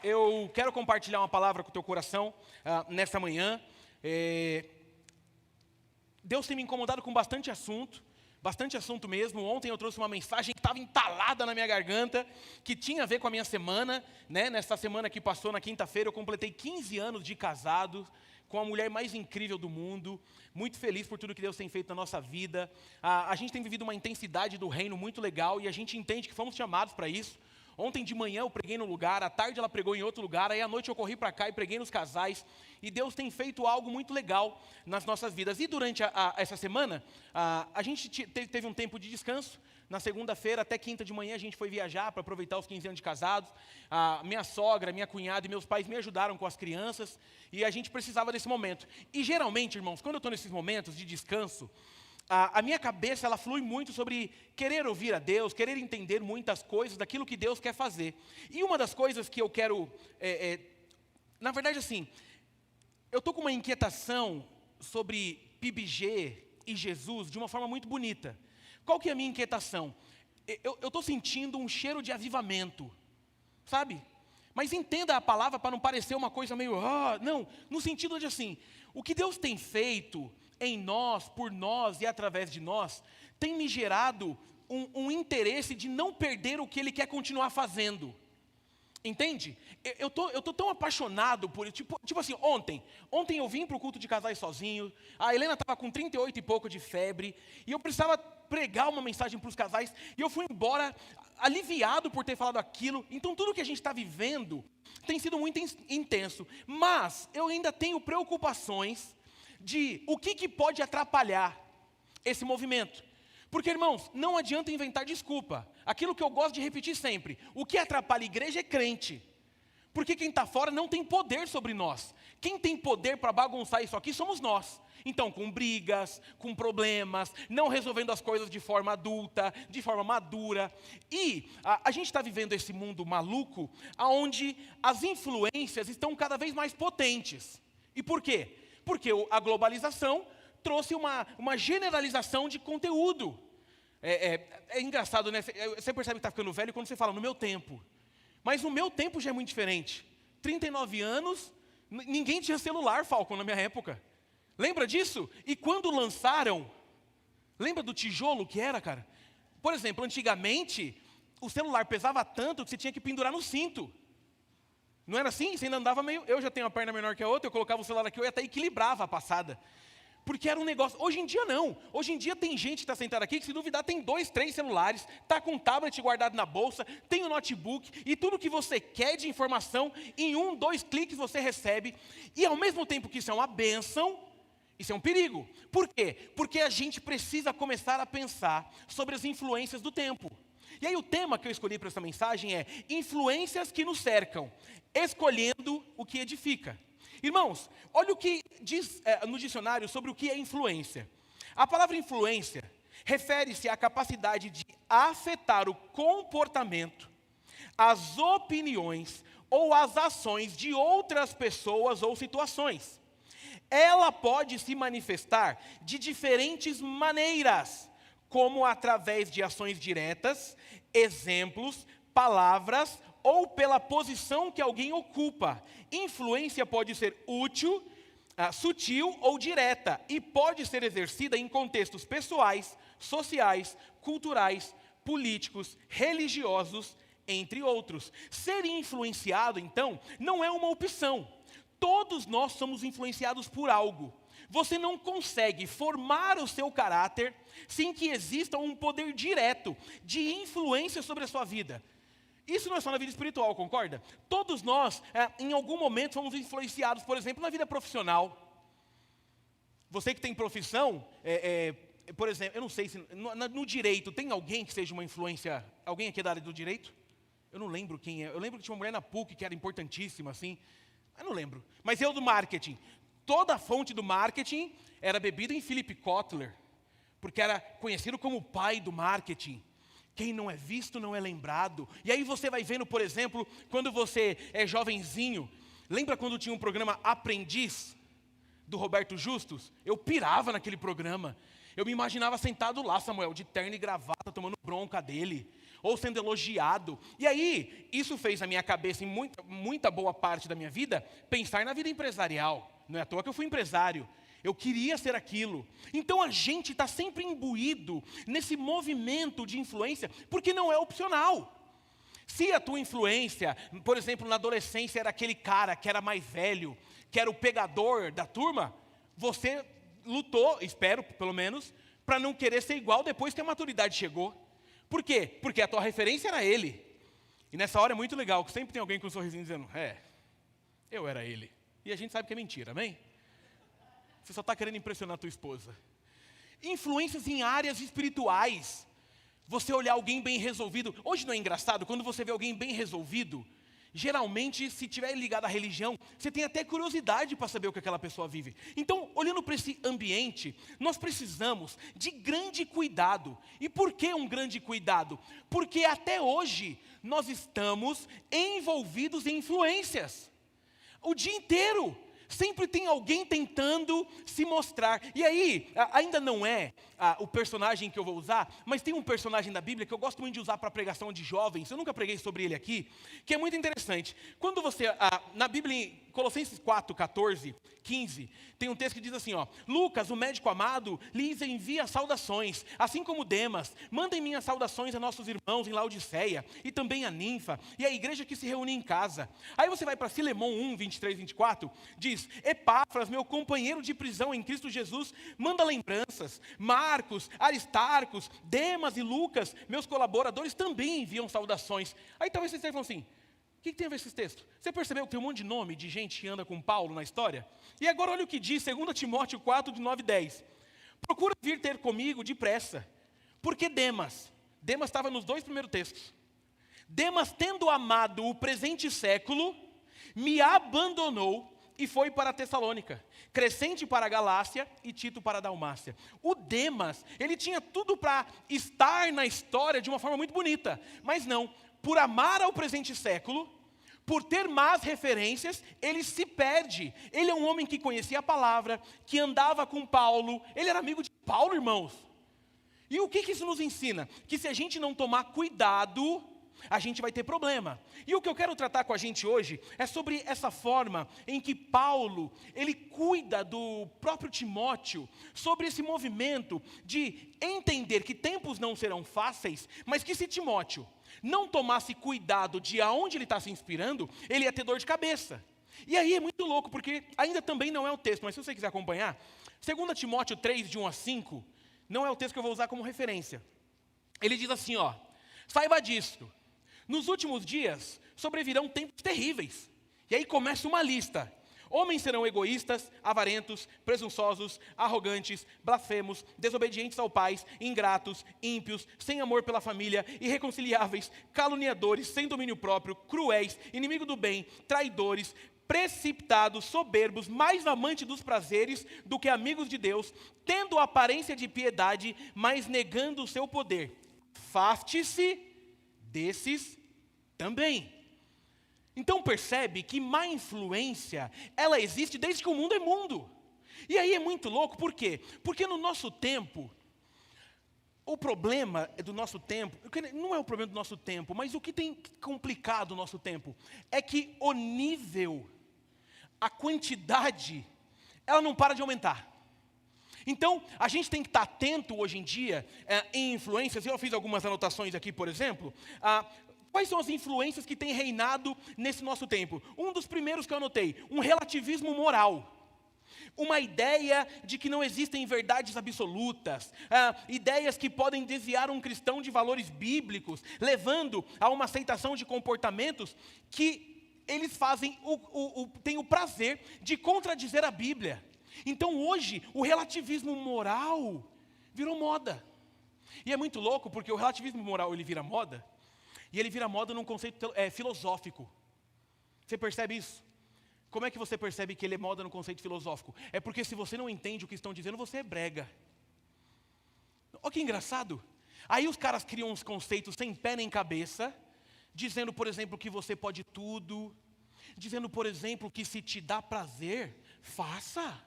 Eu quero compartilhar uma palavra com o teu coração nessa manhã. Deus tem me incomodado com bastante assunto mesmo. Ontem eu trouxe uma mensagem que estava entalada na minha garganta, que tinha a ver com a minha semana, né? Nessa semana que passou, na quinta-feira, eu completei 15 anos de casado, com a mulher mais incrível do mundo, muito feliz por tudo que Deus tem feito na nossa vida. A gente tem vivido uma intensidade do reino muito legal, e a gente entende que fomos chamados para isso. Ontem de manhã eu preguei num lugar, à tarde ela pregou em outro lugar, aí à noite eu corri para cá e preguei nos casais, e Deus tem feito algo muito legal nas nossas vidas. E durante essa semana, a gente teve um tempo de descanso. Na segunda-feira até quinta de manhã a gente foi viajar para aproveitar os 15 anos de casados. Minha sogra, minha cunhada e meus pais me ajudaram com as crianças, e a gente precisava desse momento. E geralmente, irmãos, quando eu estou nesses momentos de descanso, a minha cabeça, ela flui muito sobre querer ouvir a Deus, querer entender muitas coisas daquilo que Deus quer fazer. E uma das coisas que eu quero, na verdade assim, eu estou com uma inquietação sobre PIBG e Jesus de uma forma muito bonita. Qual que é a minha inquietação? Eu estou sentindo um cheiro de avivamento, sabe? Mas entenda a palavra para não parecer uma coisa meio, não, no sentido de assim, o que Deus tem feito em nós, por nós e através de nós, tem me gerado um interesse de não perder o que Ele quer continuar fazendo. Entende? Eu tô tão apaixonado por isso. Tipo assim, ontem eu vim para o culto de casais sozinho, a Helena estava com 38 e pouco de febre, e eu precisava pregar uma mensagem para os casais, e eu fui embora aliviado por ter falado aquilo. Então tudo que a gente está vivendo tem sido muito intenso, mas eu ainda tenho preocupações de o que pode atrapalhar esse movimento. Porque, irmãos, não adianta inventar desculpa. Aquilo que eu gosto de repetir sempre: o que atrapalha a igreja é crente. Porque quem está fora não tem poder sobre nós. Quem tem poder para bagunçar isso aqui somos nós. Então, com brigas, com problemas, não resolvendo as coisas de forma adulta, de forma madura. E a gente está vivendo esse mundo maluco, onde as influências estão cada vez mais potentes. E por quê? Porque a globalização trouxe uma generalização de conteúdo. É engraçado, né? Você percebe que está ficando velho quando você fala, no meu tempo. Mas o meu tempo já é muito diferente. 39 anos, ninguém tinha celular, Falcon, na minha época. Lembra disso? E quando lançaram, lembra do tijolo que era, cara? Por exemplo, antigamente, o celular pesava tanto que você tinha que pendurar no cinto. Não era assim? Você ainda andava meio... Eu já tenho uma perna menor que a outra, eu colocava o celular aqui, eu até equilibrava a passada. Porque era um negócio... Hoje em dia não. Hoje em dia tem gente que está sentada aqui que, se duvidar, tem 2, 3 celulares, está com um tablet guardado na bolsa, tem um notebook, e tudo que você quer de informação, em 1, 2 cliques você recebe. E ao mesmo tempo que isso é uma bênção, isso é um perigo. Por quê? Porque a gente precisa começar a pensar sobre as influências do tempo. E aí o tema que eu escolhi para essa mensagem é influências que nos cercam, escolhendo o que edifica. Irmãos, olha o que diz no dicionário sobre o que é influência. A palavra influência refere-se à capacidade de afetar o comportamento, as opiniões ou as ações de outras pessoas ou situações. Ela pode se manifestar de diferentes maneiras, como através de ações diretas, exemplos, palavras ou pela posição que alguém ocupa. Influência pode ser útil, sutil ou direta, e pode ser exercida em contextos pessoais, sociais, culturais, políticos, religiosos, entre outros. Ser influenciado, então, não é uma opção. Todos nós somos influenciados por algo. Você não consegue formar o seu caráter sem que exista um poder direto de influência sobre a sua vida. Isso não é só na vida espiritual, concorda? Todos nós, em algum momento, fomos influenciados, por exemplo, na vida profissional. Você que tem profissão, por exemplo, eu não sei se no direito tem alguém que seja uma influência, alguém aqui é da área do direito? Eu não lembro quem é. Eu lembro que tinha uma mulher na PUC que era importantíssima, assim. Eu não lembro. Mas eu do marketing. Toda a fonte do marketing era bebida em Philip Kotler, porque era conhecido como o pai do marketing. Quem não é visto não é lembrado. E aí você vai vendo, por exemplo, quando você é jovenzinho, lembra quando tinha um programa Aprendiz, do Roberto Justus? Eu pirava naquele programa. Eu me imaginava sentado lá, Samuel, de terno e gravata, tomando bronca dele. ou sendo elogiado. E aí, isso fez na minha cabeça, em muita boa parte da minha vida, pensar na vida empresarial. Não é à toa que eu fui empresário. Eu queria ser aquilo. Então a gente está sempre imbuído nesse movimento de influência, porque não é opcional. Se a tua influência, por exemplo, na adolescência era aquele cara que era mais velho, que era o pegador da turma, você lutou, espero pelo menos, para não querer ser igual depois que a maturidade chegou. Por quê? Porque a tua referência era ele. E nessa hora é muito legal, que sempre tem alguém com um sorrisinho dizendo, eu era ele. E a gente sabe que é mentira, amém? Você só está querendo impressionar a tua esposa. Influências em áreas espirituais. Você olhar alguém bem resolvido. Hoje não é engraçado? Quando você vê alguém bem resolvido, geralmente, se tiver ligado à religião, você tem até curiosidade para saber o que aquela pessoa vive. Então, olhando para esse ambiente, nós precisamos de grande cuidado. E por que um grande cuidado? Porque até hoje, nós estamos envolvidos em influências. O dia inteiro. Sempre tem alguém tentando se mostrar. E aí, ainda não é o personagem que eu vou usar, mas tem um personagem da Bíblia que eu gosto muito de usar para pregação de jovens. Eu nunca preguei sobre ele aqui, que é muito interessante. Quando você, na Bíblia, em Colossenses 4, 14, 15, tem um texto que diz assim, Lucas, o médico amado, lhes envia saudações, assim como Demas. Mandem minhas saudações a nossos irmãos em Laodiceia, e também a Ninfa, e a igreja que se reúne em casa. Aí você vai para Filemão 1, 23, 24, diz, Epáfras, meu companheiro de prisão em Cristo Jesus, manda lembranças. Marcos, Aristarcos, Demas e Lucas, meus colaboradores, também enviam saudações. Aí talvez vocês falam assim, o que tem a ver esses textos? Você percebeu que tem um monte de nome de gente que anda com Paulo na história? E agora olha o que diz 2 Timóteo 4, de 9 e 10. Procura vir ter comigo depressa, porque Demas estava nos 2 primeiros textos. Demas, tendo amado o presente século, me abandonou e foi para a Tessalônica, Crescente para a Galácia e Tito para a Dalmácia. O Demas, ele tinha tudo para estar na história de uma forma muito bonita, mas não, por amar ao presente século, por ter más referências, ele se perde. Ele é um homem que conhecia a palavra, que andava com Paulo, ele era amigo de Paulo, irmãos. E o que isso nos ensina? Que se a gente não tomar cuidado, a gente vai ter problema. E o que eu quero tratar com a gente hoje é sobre essa forma em que Paulo, ele cuida do próprio Timóteo, sobre esse movimento de entender que tempos não serão fáceis, mas que se Timóteo não tomasse cuidado de aonde ele está se inspirando, ele ia ter dor de cabeça. E aí é muito louco, porque ainda também não é o texto, mas se você quiser acompanhar, 2 Timóteo 3, de 1 a 5, não é o texto que eu vou usar como referência. Ele diz assim, saiba disto, nos últimos dias sobrevirão tempos terríveis. E aí começa uma lista. Homens serão egoístas, avarentos, presunçosos, arrogantes, blasfemos, desobedientes ao pai, ingratos, ímpios, sem amor pela família, irreconciliáveis, caluniadores, sem domínio próprio, cruéis, inimigo do bem, traidores, precipitados, soberbos, mais amantes dos prazeres do que amigos de Deus, tendo aparência de piedade, mas negando o seu poder. Afaste-se desses também. Então percebe que má influência, ela existe desde que o mundo é mundo. E aí é muito louco, por quê? Porque no nosso tempo, o problema do nosso tempo, não é o problema do nosso tempo, mas o que tem complicado o nosso tempo, é que o nível, a quantidade, ela não para de aumentar. Então, a gente tem que estar atento hoje em dia em influências. Eu fiz algumas anotações aqui, por exemplo. Quais são as influências que têm reinado nesse nosso tempo? Um dos primeiros que eu anotei, um relativismo moral. Uma ideia de que não existem verdades absolutas, ideias que podem desviar um cristão de valores bíblicos, levando a uma aceitação de comportamentos que eles têm o prazer de contradizer a Bíblia. Então hoje, o relativismo moral virou moda. E é muito louco, porque o relativismo moral ele vira moda, e ele vira moda num conceito filosófico. Você percebe isso? Como é que você percebe que ele é moda no conceito filosófico? É porque se você não entende o que estão dizendo, você é brega. Olha que engraçado. Aí os caras criam uns conceitos sem pé nem cabeça, dizendo, por exemplo, que você pode tudo, dizendo, por exemplo, que se te dá prazer, faça.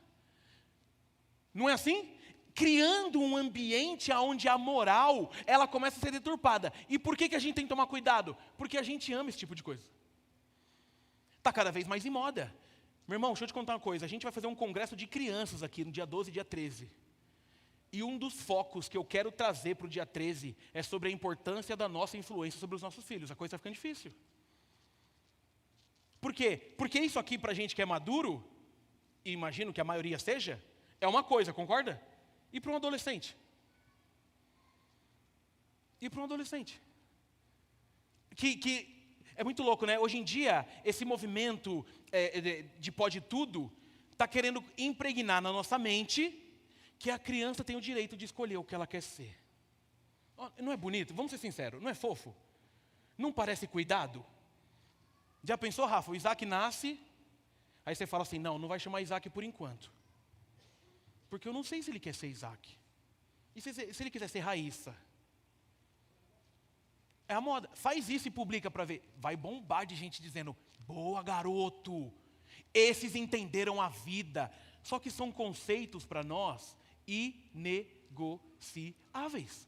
Não é assim? criando um ambiente onde a moral, ela começa a ser deturpada. E por que a gente tem que tomar cuidado? Porque a gente ama esse tipo de coisa. Está cada vez mais em moda. Meu irmão, deixa eu te contar uma coisa. A gente vai fazer um congresso de crianças aqui no dia 12 e dia 13. E um dos focos que eu quero trazer para o dia 13 é sobre a importância da nossa influência sobre os nossos filhos. A coisa está ficando difícil. Por quê? Porque isso aqui para a gente que é maduro, e imagino que a maioria seja, é uma coisa, concorda? E para um adolescente? E para um adolescente? Que é muito louco, né? Hoje em dia, esse movimento de pode tudo está querendo impregnar na nossa mente que a criança tem o direito de escolher o que ela quer ser. Não é bonito? Vamos ser sinceros, não é fofo? Não parece cuidado? Já pensou, Rafa, o Isaac nasce, aí você fala assim, não vai chamar Isaac por enquanto. Porque eu não sei se ele quer ser Isaac. E se ele quiser ser Raíssa? É a moda. Faz isso e publica para ver. Vai bombar de gente dizendo, boa garoto, esses entenderam a vida. Só que são conceitos para nós inegociáveis.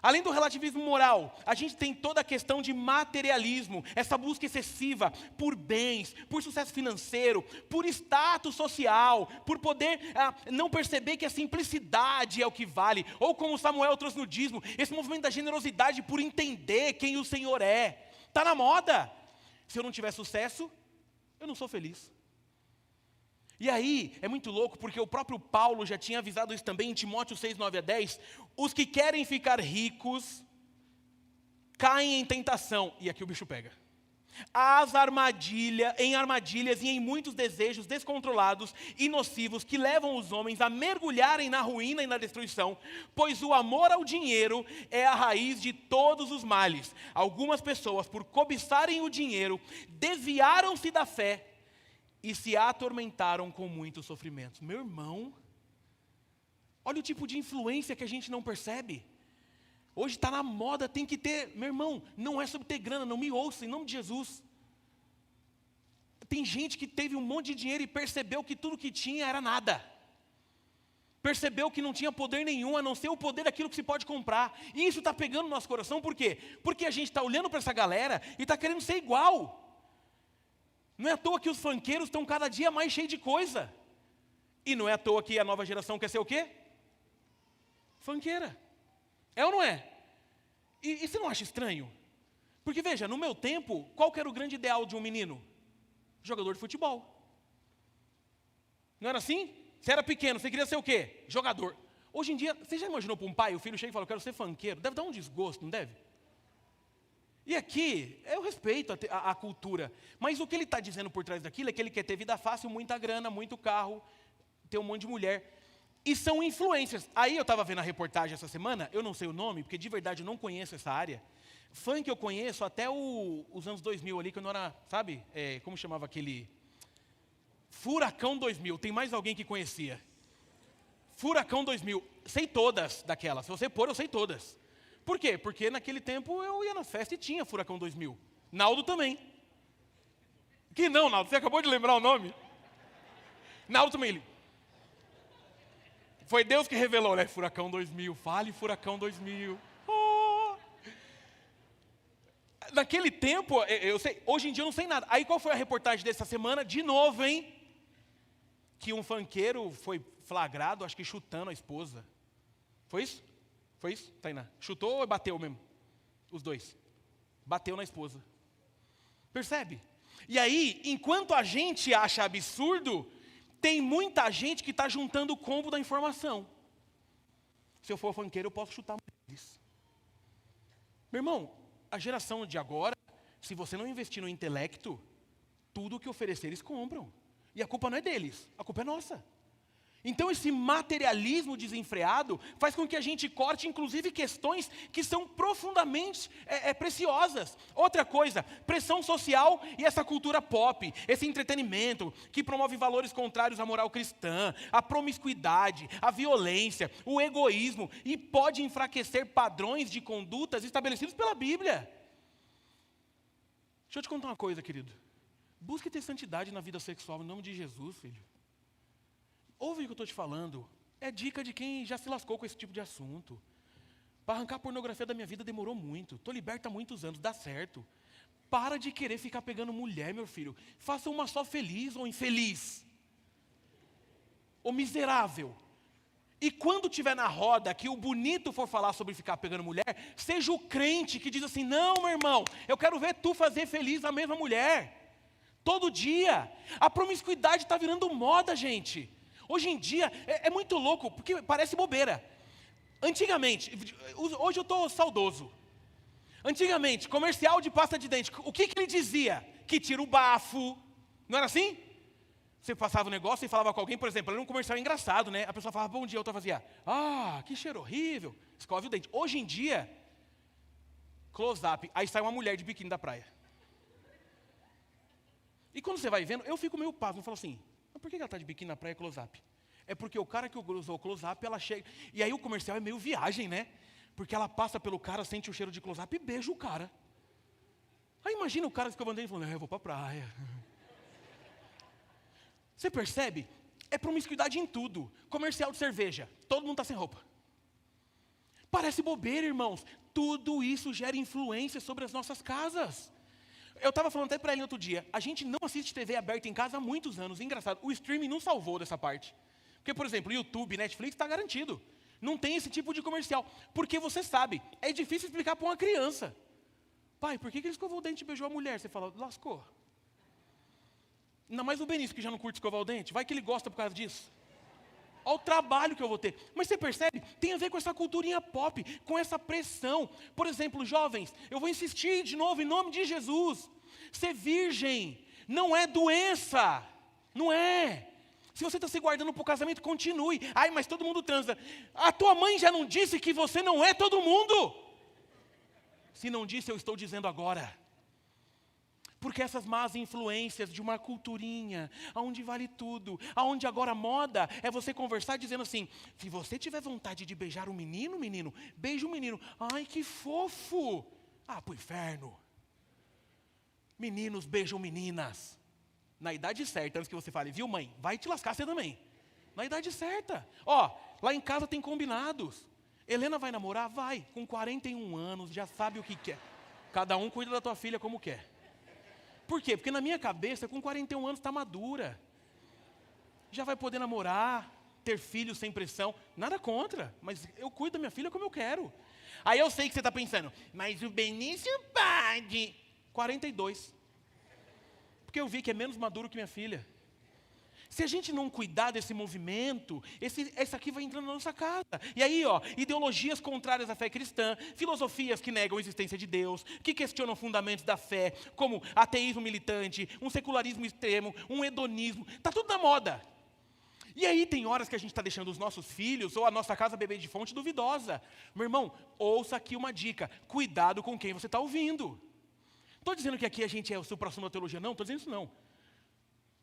Além do relativismo moral, a gente tem toda a questão de materialismo, essa busca excessiva por bens, por sucesso financeiro, por status social, por poder não perceber que a simplicidade é o que vale, ou como Samuel trouxe no dízimo, esse movimento da generosidade por entender quem o Senhor é. Está na moda. Se eu não tiver sucesso, eu não sou feliz. E aí, é muito louco, porque o próprio Paulo já tinha avisado isso também em Timóteo 6, 9 a 10. Os que querem ficar ricos, caem em tentação. E aqui o bicho pega. Em armadilhas e em muitos desejos descontrolados e nocivos que levam os homens a mergulharem na ruína e na destruição, pois o amor ao dinheiro é a raiz de todos os males. Algumas pessoas, por cobiçarem o dinheiro, desviaram-se da fé e se atormentaram com muitos sofrimentos. Meu irmão, olha o tipo de influência que a gente não percebe. Hoje está na moda, tem que ter. Meu irmão, não é sobre ter grana, não me ouça, em nome de Jesus. Tem gente que teve um monte de dinheiro e percebeu que tudo que tinha era nada. Percebeu que não tinha poder nenhum, a não ser o poder daquilo que se pode comprar. E isso está pegando no nosso coração, por quê? Porque a gente está olhando para essa galera e está querendo ser igual. Não é à toa que os funkeiros estão cada dia mais cheios de coisa. E não é à toa que a nova geração quer ser o quê? Funkeira. É ou não é? E você não acha estranho? Porque veja, no meu tempo, qual que era o grande ideal de um menino? Jogador de futebol. Não era assim? Você era pequeno, você queria ser o quê? Jogador. Hoje em dia, você já imaginou para um pai, o filho chega e fala, eu quero ser funkeiro? Deve dar um desgosto, não deve? E aqui, eu respeito a cultura, mas o que ele está dizendo por trás daquilo é que ele quer ter vida fácil, muita grana, muito carro, ter um monte de mulher. E são influências. Aí eu estava vendo a reportagem essa semana, eu não sei o nome, porque de verdade eu não conheço essa área. Funk eu conheço até os anos 2000 ali, quando era, sabe, como chamava aquele... Furacão 2000, tem mais alguém que conhecia? Furacão 2000, sei todas daquelas, se você pôr eu sei todas. Por quê? Porque naquele tempo eu ia na festa e tinha Furacão 2000. Naldo também. Que não, Naldo, você acabou de lembrar o nome? Naldo também. Foi Deus que revelou, né? Furacão 2000, fale Furacão 2000. Oh. Naquele tempo, eu sei, hoje em dia eu não sei nada. Aí qual foi a reportagem dessa semana? De novo, hein? Que um funkeiro foi flagrado, acho que chutando a esposa. Foi isso? Foi isso, Tainá? Chutou ou bateu mesmo? Os dois. Bateu na esposa. Percebe? E aí, enquanto a gente acha absurdo, tem muita gente que está juntando o combo da informação. Se eu for funkeiro, eu posso chutar mulheres. Meu irmão, a geração de agora, se você não investir no intelecto, tudo o que oferecer eles compram. E a culpa não é deles, a culpa é nossa. Então esse materialismo desenfreado faz com que a gente corte inclusive questões que são profundamente preciosas. Outra coisa, pressão social e essa cultura pop, esse entretenimento que promove valores contrários à moral cristã, a promiscuidade, a violência, o egoísmo e pode enfraquecer padrões de condutas estabelecidos pela Bíblia. Deixa eu te contar uma coisa, querido. Busque ter santidade na vida sexual em nome de Jesus, filho. Ouve o que eu estou te falando. é dica de quem já se lascou com esse tipo de assunto. Para arrancar a pornografia da minha vida demorou muito. Estou liberto há muitos anos, dá certo. Para de querer ficar pegando mulher, meu filho. Faça uma só feliz ou infeliz. Ou miserável. E quando tiver na roda que o bonito for falar sobre ficar pegando mulher, seja o crente que diz assim, não, meu irmão, eu quero ver tu fazer feliz a mesma mulher. Todo dia. A promiscuidade está virando moda, gente. Hoje em dia, é muito louco, porque parece bobeira. Antigamente, hoje eu estou saudoso. Antigamente, comercial de pasta de dente, o que ele dizia? Que tira o bafo. Não era assim? Você passava o negócio e falava com alguém, por exemplo, era um comercial engraçado, né? A pessoa falava, bom dia, a outra fazia, que cheiro horrível, escove o dente. Hoje em dia, close-up, aí sai uma mulher de biquíni da praia. E quando você vai vendo, eu fico meio pasmo, eu falo assim, mas por que ela está de biquíni na praia close-up? É porque o cara que usou o close-up, ela chega, e aí o comercial é meio viagem, né? Porque ela passa pelo cara, sente o cheiro de close-up e beija o cara. Aí imagina o cara escovando o dente e falando, eu vou para a praia. Você percebe? É promiscuidade em tudo. Comercial de cerveja, todo mundo está sem roupa. Parece bobeira, irmãos. Tudo isso gera influência sobre as nossas casas. Eu estava falando até para ele outro dia, a gente não assiste TV aberta em casa há muitos anos. Engraçado, o streaming não salvou dessa parte. Porque, por exemplo, YouTube, Netflix está garantido. Não tem esse tipo de comercial. Porque você sabe, é difícil explicar para uma criança. Pai, por que ele escovou o dente e beijou a mulher? Você fala, lascou. Ainda mais o Benício, que já não curte escovar o dente. Vai que ele gosta por causa disso. Olha o trabalho que eu vou ter. Mas você percebe? Tem a ver com essa culturinha pop, com essa pressão. Por exemplo, jovens, eu vou insistir de novo em nome de Jesus. Ser virgem não é doença. Não é. Se você está se guardando para o casamento, continue. Ai, mas todo mundo transa. A tua mãe já não disse que você não é todo mundo? Se não disse, eu estou dizendo agora. Porque essas más influências de uma culturinha, onde vale tudo, onde agora a moda é você conversar dizendo assim, se você tiver vontade de beijar um menino, beija um menino. Ai, que fofo. Pro inferno. Meninos beijam meninas. Na idade certa, antes que você fale, viu mãe, vai te lascar você também. Na idade certa. Lá em casa tem combinados. Helena vai namorar? Vai. Com 41 anos, já sabe o que quer. Cada um cuida da tua filha como quer. Por quê? Porque na minha cabeça, com 41 anos, está madura. Já vai poder namorar, ter filhos sem pressão. Nada contra, mas eu cuido da minha filha como eu quero. Aí eu sei que você está pensando, mas o Benício pode. 42. Porque eu vi que é menos maduro que minha filha. Se a gente não cuidar desse movimento, esse aqui vai entrando na nossa casa. E aí, ideologias contrárias à fé cristã, filosofias que negam a existência de Deus, que questionam fundamentos da fé, como ateísmo militante, um secularismo extremo, um hedonismo, está tudo na moda. E aí tem horas que a gente está deixando os nossos filhos ou a nossa casa beber de fonte duvidosa. Meu irmão, ouça aqui uma dica, cuidado com quem você está ouvindo. Estou dizendo que aqui a gente é o supra-sumo da teologia, não, estou dizendo isso não.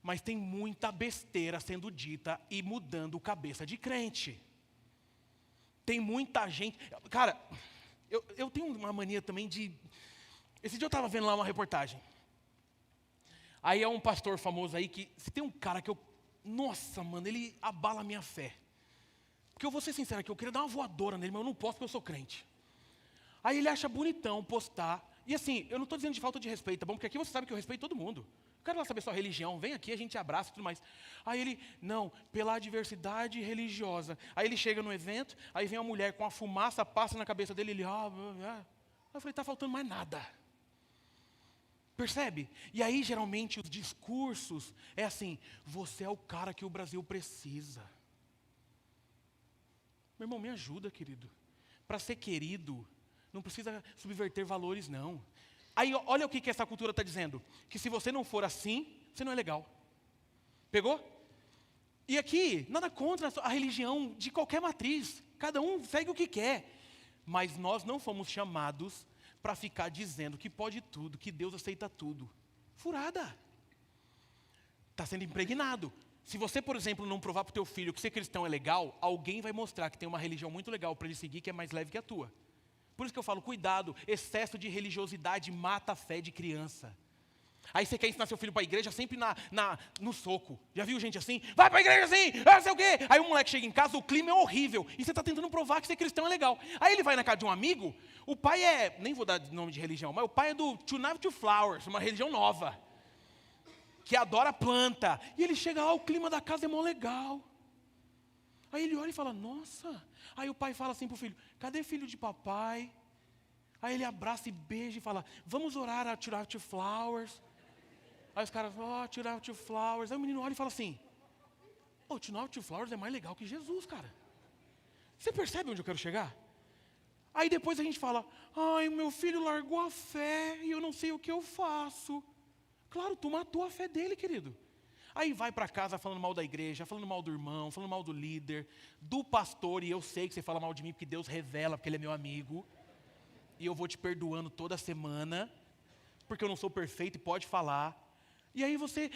Mas tem muita besteira sendo dita e mudando cabeça de crente. Tem muita gente... Cara, eu tenho uma mania também de... Esse dia eu estava vendo lá uma reportagem. Aí é um pastor famoso aí que... Se tem um cara que eu... Nossa, mano, ele abala a minha fé. Porque eu vou ser sincero aqui, eu queria dar uma voadora nele, mas eu não posso porque eu sou crente. Aí ele acha bonitão postar. E assim, eu não estou dizendo de falta de respeito, tá bom? Porque aqui você sabe que eu respeito todo mundo. Eu quero lá saber sua religião, vem aqui, a gente abraça e tudo mais. Aí ele, não, pela diversidade religiosa. Aí ele chega no evento, aí vem uma mulher com a fumaça, passa na cabeça dele, ele, Aí eu falei, tá faltando mais nada. Percebe? E aí, geralmente, os discursos é assim, você é o cara que o Brasil precisa. Meu irmão, me ajuda, querido. Para ser querido, não precisa subverter valores, não. Aí, olha o que essa cultura está dizendo. Que se você não for assim, você não é legal. Pegou? E aqui, nada contra a religião de qualquer matriz. Cada um segue o que quer. Mas nós não fomos chamados para ficar dizendo que pode tudo, que Deus aceita tudo. Furada. Está sendo impregnado. Se você, por exemplo, não provar para o teu filho que ser cristão é legal, alguém vai mostrar que tem uma religião muito legal para ele seguir, que é mais leve que a tua. Por isso que eu falo, cuidado, excesso de religiosidade mata a fé de criança. Aí você quer ensinar seu filho para a igreja sempre no soco. Já viu gente assim? Vai para a igreja assim, não sei o quê. Aí o moleque chega em casa, o clima é horrível. E você está tentando provar que ser cristão é legal. Aí ele vai na casa de um amigo, o pai nem vou dar nome de religião, mas o pai é do Tonight to Flowers, uma religião nova. Que adora planta. E ele chega lá, o clima da casa é mó legal. Aí ele olha e fala, nossa. Aí o pai fala assim pro filho, cadê filho de papai? Aí ele abraça e beija e fala, vamos orar a Tonight to Flowers. Aí os caras, Tonight to Flowers. Aí o menino olha e fala assim, Tonight to Flowers é mais legal que Jesus, cara. Você percebe onde eu quero chegar? Aí depois a gente fala, ai, meu filho largou a fé e eu não sei o que eu faço. Claro, tu matou a fé dele, querido. Aí vai para casa falando mal da igreja, falando mal do irmão, falando mal do líder, do pastor, e eu sei que você fala mal de mim porque Deus revela, porque ele é meu amigo. E eu vou te perdoando toda semana, porque eu não sou perfeito e pode falar. E aí você,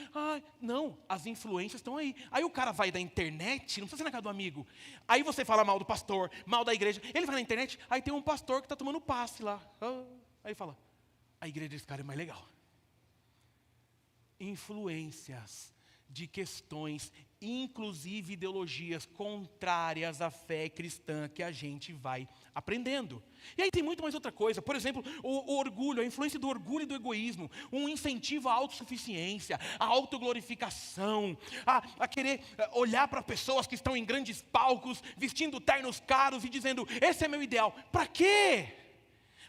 não, as influências estão aí. Aí o cara vai da internet, não precisa ser na casa do amigo. Aí você fala mal do pastor, mal da igreja. Ele vai na internet, aí tem um pastor que está tomando passe lá. Aí fala, a igreja desse cara é mais legal. Influências de questões, inclusive ideologias contrárias à fé cristã que a gente vai aprendendo. E aí tem muito mais outra coisa. Por exemplo, o orgulho, a influência do orgulho e do egoísmo, um incentivo à autossuficiência, à autoglorificação, a querer olhar para pessoas que estão em grandes palcos, vestindo ternos caros e dizendo, esse é meu ideal. Para quê?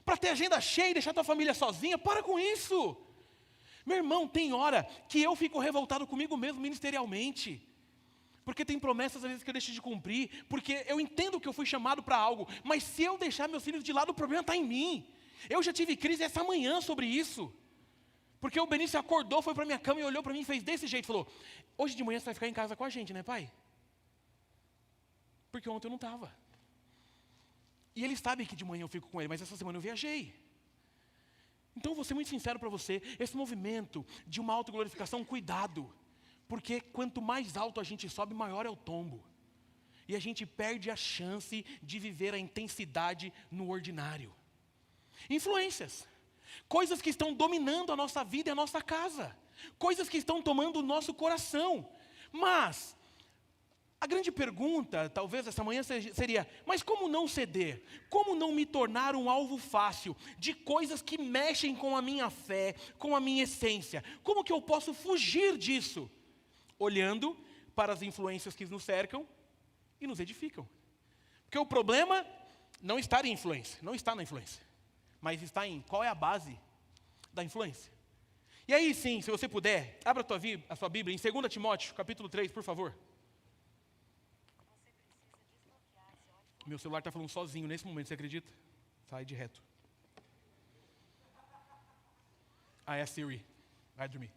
Para ter agenda cheia e deixar tua família sozinha? Para com isso! Meu irmão, tem hora que eu fico revoltado comigo mesmo ministerialmente. Porque tem promessas às vezes que eu deixo de cumprir, porque eu entendo que eu fui chamado para algo, mas se eu deixar meus filhos de lado, o problema está em mim. Eu já tive crise essa manhã sobre isso. Porque o Benício acordou, foi para minha cama e olhou para mim e fez desse jeito, falou, hoje de manhã você vai ficar em casa com a gente, né, pai? Porque ontem eu não estava. E ele sabe que de manhã eu fico com ele, mas essa semana eu viajei. Então, vou ser muito sincero para você, esse movimento de uma autoglorificação, cuidado, porque quanto mais alto a gente sobe, maior é o tombo. E a gente perde a chance de viver a intensidade no ordinário. Influências, coisas que estão dominando a nossa vida e a nossa casa, coisas que estão tomando o nosso coração. Mas a grande pergunta, talvez essa manhã seria, mas como não ceder? Como não me tornar um alvo fácil de coisas que mexem com a minha fé, com a minha essência? Como que eu posso fugir disso? Olhando para as influências que nos cercam e nos edificam. Porque o problema não está em influência, não está na influência, mas está em qual é a base da influência. E aí sim, se você puder, abra a sua Bíblia em 2 Timóteo, capítulo 3, por favor. Meu celular está falando sozinho nesse momento, você acredita? Sai de reto. É a Siri. Vai dormir.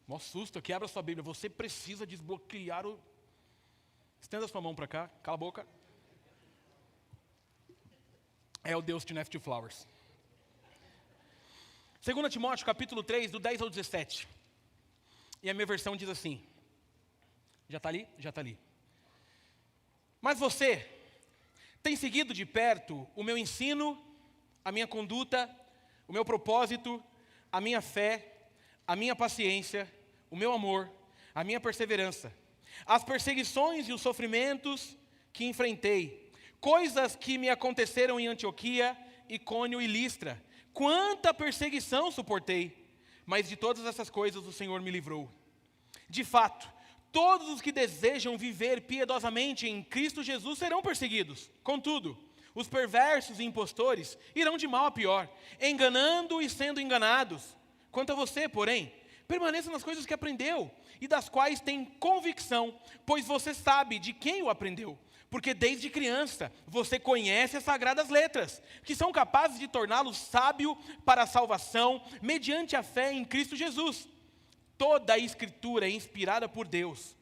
Mó susto aqui, abra sua Bíblia. Você precisa desbloquear o... Estenda sua mão para cá, cala a boca. É o Deus de Tonight to Flowers. 2 Timóteo, capítulo 3, do 10 ao 17. E a minha versão diz assim. Já está ali? Já está ali. Mas você tem seguido de perto o meu ensino, a minha conduta, o meu propósito, a minha fé, a minha paciência, o meu amor, a minha perseverança, as perseguições e os sofrimentos que enfrentei, coisas que me aconteceram em Antioquia, Icônio e Listra. Quanta perseguição suportei, mas de todas essas coisas o Senhor me livrou. De fato, todos os que desejam viver piedosamente em Cristo Jesus serão perseguidos. Contudo, os perversos e impostores irão de mal a pior, enganando e sendo enganados. Quanto a você, porém, permaneça nas coisas que aprendeu e das quais tem convicção, pois você sabe de quem o aprendeu. Porque desde criança você conhece as sagradas letras, que são capazes de torná-lo sábio para a salvação, mediante a fé em Cristo Jesus. Toda a Escritura é inspirada por Deus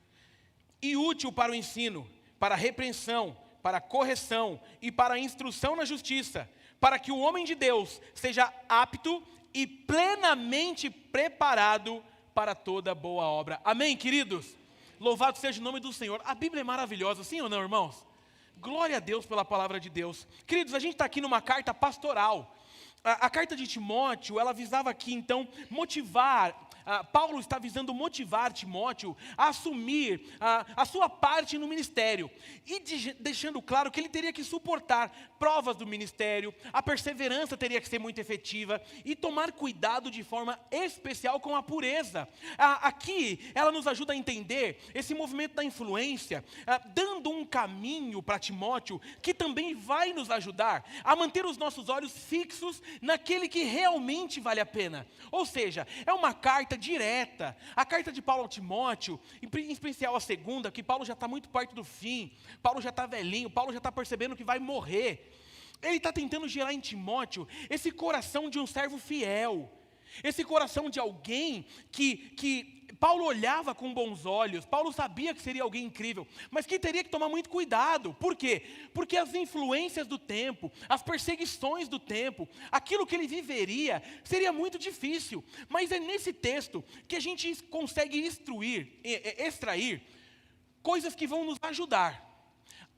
e útil para o ensino, para a repreensão, para a correção e para a instrução na justiça, para que o homem de Deus seja apto e plenamente preparado para toda boa obra. Amém, queridos? Louvado seja o nome do Senhor. A Bíblia é maravilhosa, sim ou não, irmãos? Glória a Deus pela palavra de Deus. Queridos, a gente está aqui numa carta pastoral. A carta de Timóteo, ela visava aqui, então, motivar Paulo está visando motivar Timóteo a assumir a sua parte no ministério. E deixando claro que ele teria que suportar provas do ministério, a perseverança teria que ser muito efetiva e tomar cuidado de forma especial com a pureza. Aqui, ela nos ajuda a entender esse movimento da influência, dando um caminho para Timóteo, que também vai nos ajudar a manter os nossos olhos fixos naquele que realmente vale a pena. Ou seja, é uma carta direta. A carta de Paulo a Timóteo, em especial a segunda, que Paulo já está muito perto do fim, Paulo já está velhinho, Paulo já está percebendo que vai morrer. Ele está tentando gerar em Timóteo esse coração de um servo fiel, esse coração de alguém que Paulo olhava com bons olhos, Paulo sabia que seria alguém incrível, mas que teria que tomar muito cuidado. Por quê? Porque as influências do tempo, as perseguições do tempo, aquilo que ele viveria, seria muito difícil. Mas é nesse texto que a gente consegue extrair coisas que vão nos ajudar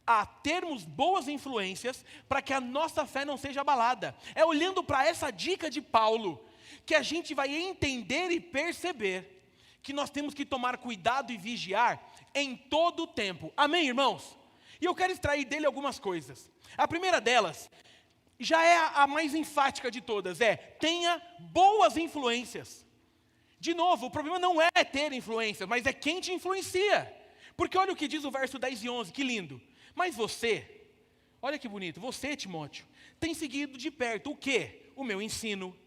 a termos boas influências para que a nossa fé não seja abalada. É olhando para essa dica de Paulo que a gente vai entender e perceber que nós temos que tomar cuidado e vigiar em todo o tempo. Amém, irmãos? E eu quero extrair dele algumas coisas. A primeira delas, já é a mais enfática de todas, tenha boas influências. De novo, o problema não é ter influência, mas é quem te influencia. Porque olha o que diz o verso 10 e 11, que lindo. Mas você, olha que bonito, você, Timóteo, tem seguido de perto o quê? O meu ensino,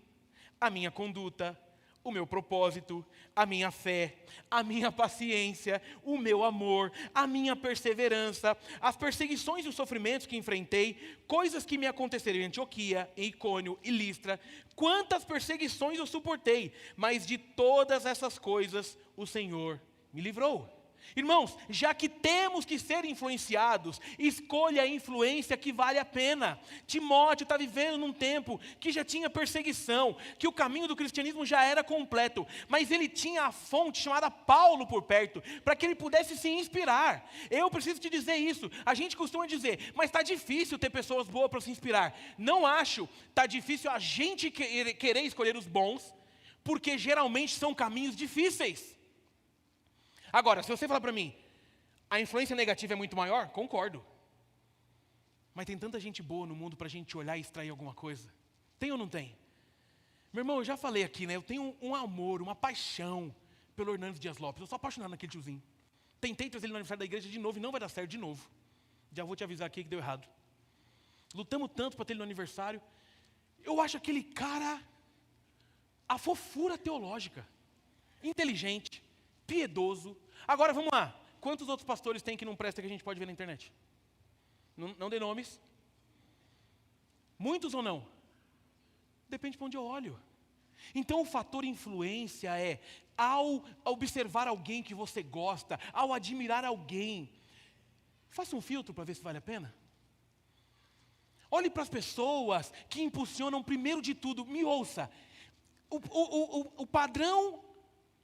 a minha conduta, o meu propósito, a minha fé, a minha paciência, o meu amor, a minha perseverança, as perseguições e os sofrimentos que enfrentei, coisas que me aconteceram em Antioquia, em Icônio e Listra. Quantas perseguições eu suportei, mas de todas essas coisas o Senhor me livrou. Irmãos, já que temos que ser influenciados, escolha a influência que vale a pena. Timóteo está vivendo num tempo que já tinha perseguição, que o caminho do cristianismo já era completo, mas ele tinha a fonte chamada Paulo por perto, para que ele pudesse se inspirar. Eu preciso te dizer isso. A gente costuma dizer, mas está difícil ter pessoas boas para se inspirar. Não acho, está difícil a gente querer escolher os bons, porque geralmente são caminhos difíceis. Agora, se você falar para mim, a influência negativa é muito maior, concordo. Mas tem tanta gente boa no mundo para a gente olhar e extrair alguma coisa. Tem ou não tem? Meu irmão, eu já falei aqui, né? Eu tenho um amor, uma paixão pelo Hernandes Dias Lopes. Eu sou apaixonado naquele tiozinho. Tentei trazer ele no aniversário da igreja de novo e não vai dar certo de novo. Já vou te avisar aqui que deu errado. Lutamos tanto para ter ele no aniversário. Eu acho aquele cara a fofura teológica. Inteligente, piedoso. Agora vamos lá. Quantos outros pastores tem que não presta que a gente pode ver na internet? Não dê nomes. Muitos ou não? Depende para onde eu olho. Então o fator influência ao observar alguém que você gosta, ao admirar alguém, faça um filtro para ver se vale a pena. Olhe para as pessoas que impulsionam primeiro de tudo. Me ouça. O padrão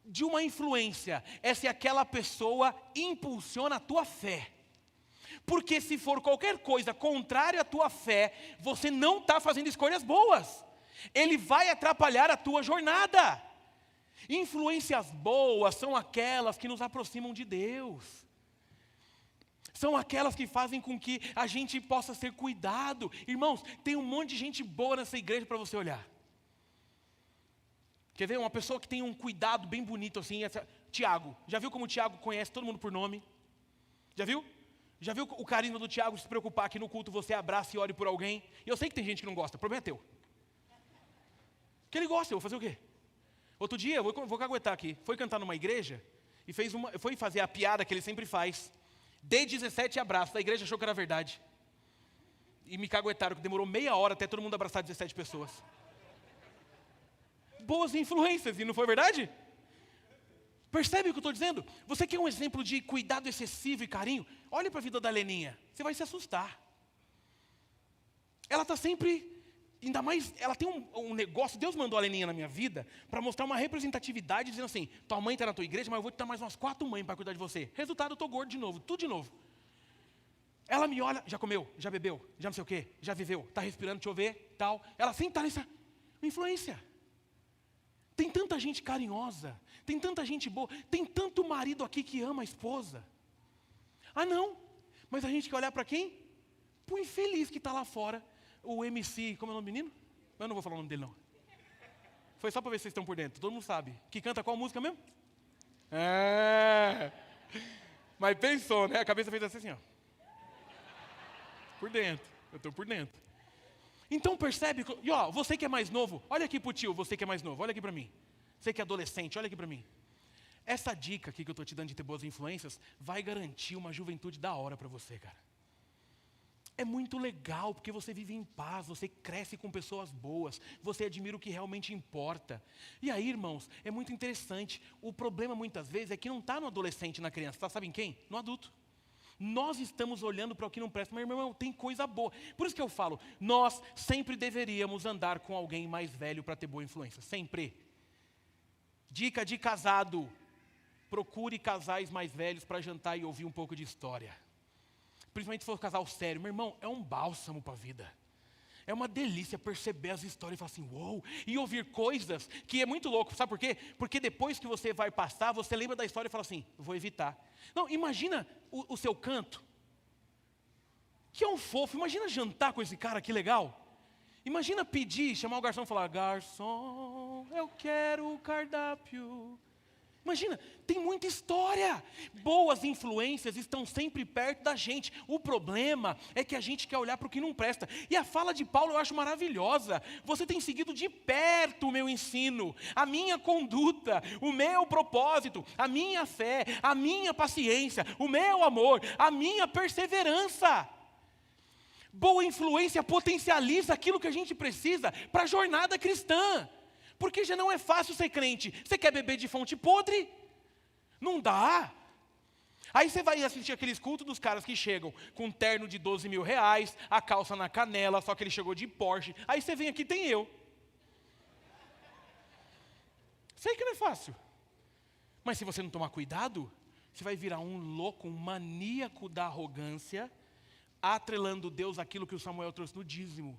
de uma influência é se aquela pessoa impulsiona a tua fé. Porque se for qualquer coisa contrária à tua fé, você não está fazendo escolhas boas. Ele vai atrapalhar a tua jornada. Influências boas são aquelas que nos aproximam de Deus. São aquelas que fazem com que a gente possa ser cuidado. Irmãos, tem um monte de gente boa nessa igreja para você olhar. Quer ver? Uma pessoa que tem um cuidado bem bonito assim, Tiago. Já viu como o Tiago conhece todo mundo por nome? Já viu? Já viu o carisma do Tiago se preocupar que no culto você abraça e ore por alguém? E eu sei que tem gente que não gosta, o problema é teu. Que ele gosta, eu vou fazer o quê? Outro dia, eu vou caguetar aqui, foi cantar numa igreja e foi fazer a piada que ele sempre faz. Dei 17 abraços, a igreja achou que era verdade. E me caguetaram, que demorou meia hora até todo mundo abraçar 17 pessoas. Boas influências, e não foi verdade? Percebe o que eu estou dizendo? Você quer um exemplo de cuidado excessivo e carinho? Olhe para a vida da Leninha, você vai se assustar. Ela está sempre, ainda mais, ela tem um negócio, Deus mandou a Leninha na minha vida para mostrar uma representatividade, dizendo assim, tua mãe está na tua igreja, mas eu vou te dar mais umas 4 mães para cuidar de você. Resultado, eu estou gordo de novo, tudo de novo. Ela me olha, já comeu, já bebeu, já não sei o quê, já viveu, está respirando, deixa eu ver, tal. Ela sempre está nessa influência. Tem tanta gente carinhosa, tem tanta gente boa, tem tanto marido aqui que ama a esposa. Ah não, mas a gente quer olhar para quem? Para o infeliz que está lá fora, o MC, como é o nome do menino? Eu não vou falar o nome dele não. Foi só para ver se vocês estão por dentro, todo mundo sabe. Que canta qual música mesmo? Mas pensou, né? A cabeça fez assim, ó. Por dentro, eu estou por dentro. Então percebe, e ó, você que é mais novo, olha aqui pro tio, você que é mais novo, olha aqui para mim. Você que é adolescente, olha aqui para mim. Essa dica aqui que eu estou te dando de ter boas influências, vai garantir uma juventude da hora para você, cara. É muito legal, porque você vive em paz, você cresce com pessoas boas, você admira o que realmente importa. E aí, irmãos, é muito interessante. O problema muitas vezes é que não está no adolescente, na criança, tá? Sabe em quem? No adulto. Nós estamos olhando para o que não presta, mas, meu irmão, tem coisa boa. Por isso que eu falo, nós sempre deveríamos andar com alguém mais velho para ter boa influência, sempre. Dica de casado, procure casais mais velhos para jantar e ouvir um pouco de história. Principalmente se for um casal sério, meu irmão, é um bálsamo para a vida. É uma delícia perceber as histórias e falar assim, uou, e ouvir coisas que é muito louco, sabe por quê? Porque depois que você vai passar, você lembra da história e fala assim, vou evitar. Não, imagina o seu canto, que é um fofo, imagina jantar com esse cara, que legal. Imagina pedir, chamar o garçom e falar, garçom, eu quero o cardápio. Imagina, tem muita história. Boas influências estão sempre perto da gente. O problema é que a gente quer olhar para o que não presta. E a fala de Paulo eu acho maravilhosa. Você tem seguido de perto o meu ensino, a minha conduta, o meu propósito, a minha fé, a minha paciência, o meu amor, a minha perseverança. Boa influência potencializa aquilo que a gente precisa para a jornada cristã. Porque já não é fácil ser crente. Você quer beber de fonte podre? Não dá. Aí você vai assistir aqueles cultos dos caras que chegam com um terno de 12 mil reais, a calça na canela, só que ele chegou de Porsche. Aí você vem aqui, tem eu. Sei que não é fácil. Mas se você não tomar cuidado, você vai virar um louco, um maníaco da arrogância, atrelando Deus àquilo que o Samuel trouxe no dízimo.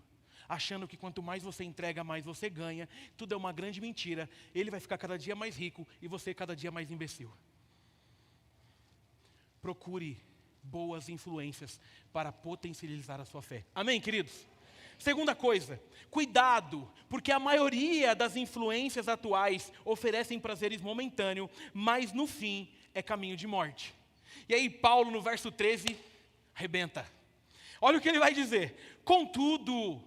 Achando que quanto mais você entrega, mais você ganha. Tudo é uma grande mentira. Ele vai ficar cada dia mais rico e você cada dia mais imbecil. Procure boas influências para potencializar a sua fé. Amém, queridos? Segunda coisa, cuidado, porque a maioria das influências atuais oferecem prazeres momentâneos, mas no fim é caminho de morte. E aí Paulo no verso 13, arrebenta. Olha o que ele vai dizer. Contudo,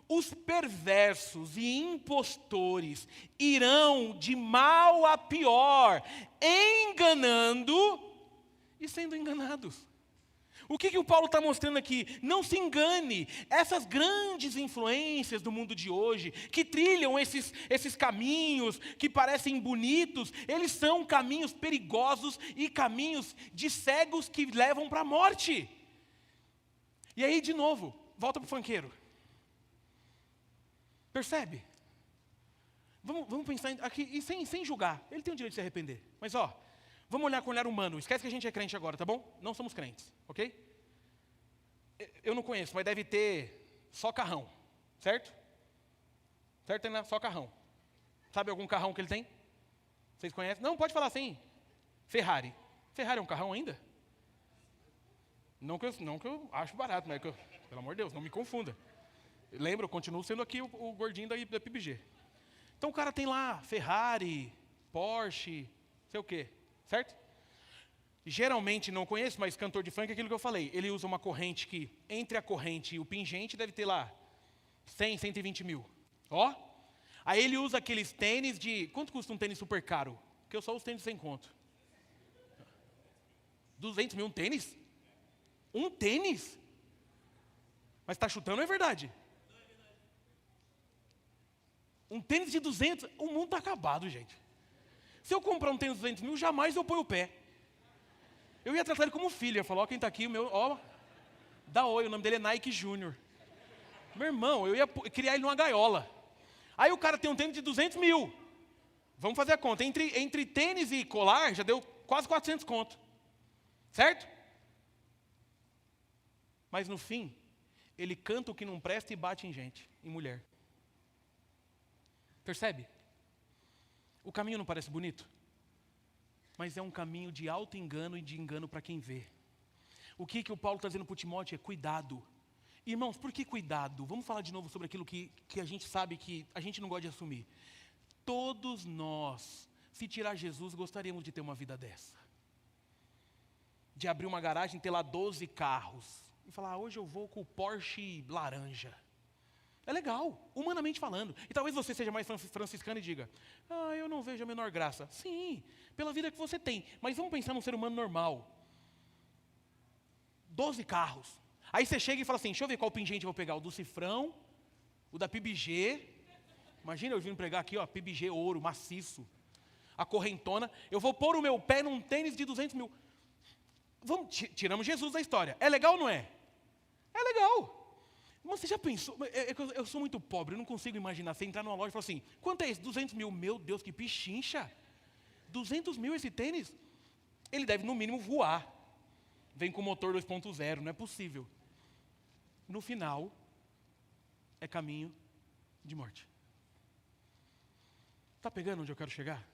os perversos e impostores irão de mal a pior, enganando e sendo enganados. O que o Paulo está mostrando aqui? Não se engane, essas grandes influências do mundo de hoje, que trilham esses caminhos, que parecem bonitos, eles são caminhos perigosos e caminhos de cegos que levam para a morte. E aí, de novo, volta para o funkeiro. Percebe? Vamos pensar aqui, e sem julgar. Ele tem o direito de se arrepender. Mas vamos olhar com o olhar humano. Esquece que a gente é crente agora, tá bom? Não somos crentes, ok? Eu não conheço, mas deve ter só carrão, certo? Certo, né? Só carrão. Sabe algum carrão que ele tem? Vocês conhecem? Não, pode falar assim. Ferrari. Ferrari é um carrão ainda? Não que eu acho barato, mas pelo amor de Deus, não me confunda. Lembra, eu continuo sendo aqui o gordinho da PBG. Então o cara tem lá Ferrari, Porsche, sei o quê, certo? Geralmente, não conheço, mas cantor de funk é aquilo que eu falei. Ele usa uma corrente que, entre a corrente e o pingente, deve ter lá 100, 120 mil. Aí ele usa aqueles tênis de... Quanto custa um tênis super caro? Porque eu só uso tênis sem conto. 200 mil um tênis? Um tênis? Mas está chutando, é verdade? Um tênis de 200, o mundo está acabado, gente. Se eu comprar um tênis de 200 mil, jamais eu ponho o pé. Eu ia tratar ele como filho, eu ia falar, quem está aqui, o meu, dá oi, o nome dele é Nike Júnior. Meu irmão, eu ia criar ele numa gaiola. Aí o cara tem um tênis de 200 mil. Vamos fazer a conta, entre tênis e colar, já deu quase 400 conto. Certo? Mas no fim, ele canta o que não presta e bate em gente, em mulher. Percebe? O caminho não parece bonito? Mas é um caminho de auto-engano e de engano para quem vê. O que o Paulo está dizendo para o Timóteo é cuidado. Irmãos, por que cuidado? Vamos falar de novo sobre aquilo que a gente sabe que a gente não gosta de assumir. Todos nós, se tirar Jesus, gostaríamos de ter uma vida dessa. De abrir uma garagem, ter lá 12 carros. E falar, hoje eu vou com o Porsche laranja. É legal, humanamente falando. E talvez você seja mais franciscano e diga, eu não vejo a menor graça. Sim, pela vida que você tem. Mas vamos pensar num ser humano normal. 12 carros. Aí você chega e fala assim, deixa eu ver qual pingente eu vou pegar. O do Cifrão, o da PBG. Imagina eu vindo pregar aqui, PBG ouro, maciço. A correntona. Eu vou pôr o meu pé num tênis de 200 mil. Tiramos Jesus da história. É legal ou não é? É legal. Mas você já pensou? Eu sou muito pobre, eu não consigo imaginar. Você entrar numa loja e falar assim, quanto é esse? 200 mil. Meu Deus, que pichincha. 200 mil esse tênis? Ele deve no mínimo voar. Vem com motor 2.0, não é possível. No final, é caminho de morte. Está pegando onde eu quero chegar?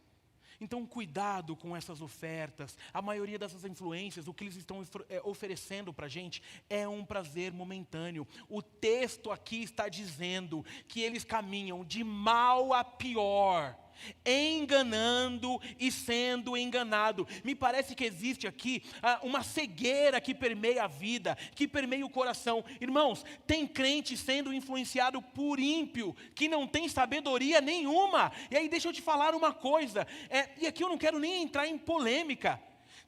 Então, cuidado com essas ofertas. A maioria dessas influências, o que eles estão oferecendo para a gente é um prazer momentâneo. O texto aqui está dizendo que eles caminham de mal a pior, enganando e sendo enganado. Me parece que existe aqui uma cegueira que permeia a vida, que permeia o coração. Irmãos, tem crente sendo influenciado por ímpio, que não tem sabedoria nenhuma. E aí deixa eu te falar uma coisa, e aqui eu não quero nem entrar em polêmica.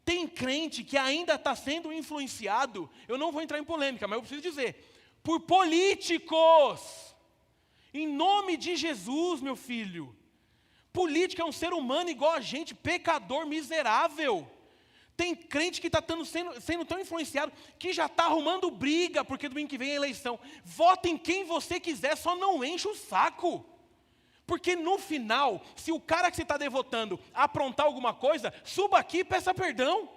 Tem crente que ainda está sendo influenciado, eu não vou entrar em polêmica, mas eu preciso dizer, por políticos. Em nome de Jesus, meu filho. Político é um ser humano igual a gente, pecador, miserável. Tem crente que está sendo tão influenciado que já está arrumando briga, porque domingo que vem é eleição. Vota em quem você quiser, só não enche o saco. Porque no final, se o cara que você está devotando aprontar alguma coisa, suba aqui e peça perdão.